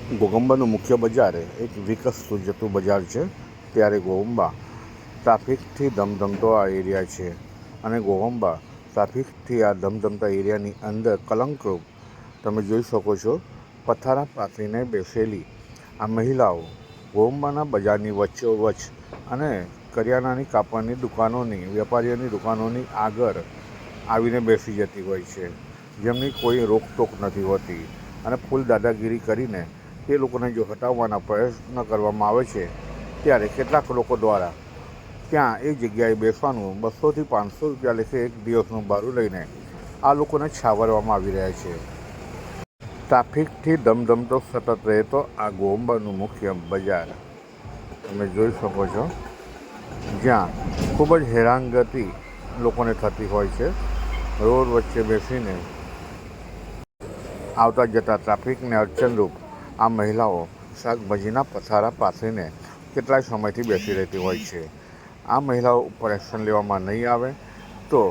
ઘોગંબાનું મુખ્ય બજાર એક વિકસતું જતું બજાર છે. ત્યારે ઘોગંબા ટ્રાફિકથી ધમધમતો આ એરિયા છે અને ઘોગંબા ટ્રાફિકથી આ ધમધમતા એરિયાની અંદર કલંકરૂપ તમે જોઈ શકો છો. પથારા પાથરીને બેસેલી આ મહિલાઓ ઘોગંબાના બજારની વચ્ચોવચ્ચ અને કરિયાણાની કાપડની દુકાનોની વેપારીઓની દુકાનોની આગળ આવીને બેસી જતી હોય છે, જેમની કોઈ રોકટોક નથી હોતી અને ફૂલ દાદાગીરી કરીને તે લોકોને જો હટાવવાના પ્રયત્ન કરવામાં આવે છે, ત્યારે કેટલાક લોકો દ્વારા ત્યાં એ જગ્યાએ બેસવાનું 200થી 500 રૂપિયા લેખે એક દિવસનું ભાડું લઈને આ લોકોને છાવરવામાં આવી રહ્યા છે. ટ્રાફિકથી ધમધમતો સતત રહેતો આ ઘોગંબાનું મુખ્ય બજાર તમે જોઈ શકો છો, જ્યાં ખૂબ જ હેરાનગતિ લોકોને થતી હોય છે. રોડ વચ્ચે બેસીને આવતા જતા ટ્રાફિકને અડચણરૂપ આ મહિલાઓ શાકભાજીના પથારા પાથરીને કેટલાય સમયથી બેસી રહેતી હોય છે. આ મહિલાઓ ઉપર એક્શન લેવામાં નહીં આવે તો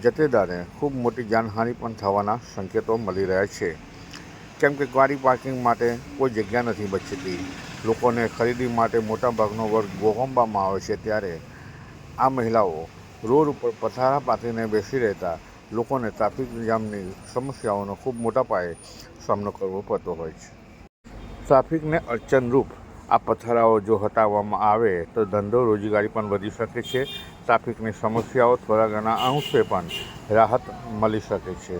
જથ્થેદારે ખૂબ મોટી જાનહાનિ પણ થવાના સંકેતો મળી રહ્યા છે, કેમ કે ગાડી પાર્કિંગ માટે કોઈ જગ્યા નથી બચતી. લોકોને ખરીદી માટે મોટાભાગનો વર્ગ ઘોગંબામાં આવે છે, ત્યારે આ મહિલાઓ રોડ ઉપર પથારા પાથરીને બેસી રહેતા લોકોને ટ્રાફિક જામની સમસ્યાઓનો ખૂબ મોટા પાયે સામનો કરવો પડતો હોય છે. ટ્રાફિકને અડચણરૂપ આ પથારાઓ જો હટાવવામાં આવે તો ધંધો રોજગારી પણ વધી શકે છે. ટ્રાફિકની સમસ્યાઓ થોડા ઘણા અંશે પણ રાહત મળી શકે છે.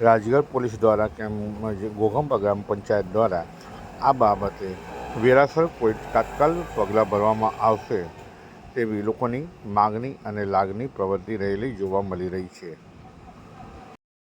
રાજગઢ પોલીસ દ્વારા તેમજ ઘોગંબા ગ્રામ પંચાયત દ્વારા આ બાબતે વેરાસર કોઈ તાત્કાલિક પગલાં ભરવામાં આવશે તેવી લોકોની માગણી અને લાગણી પ્રવર્તી રહેલી જોવા મળી રહી છે.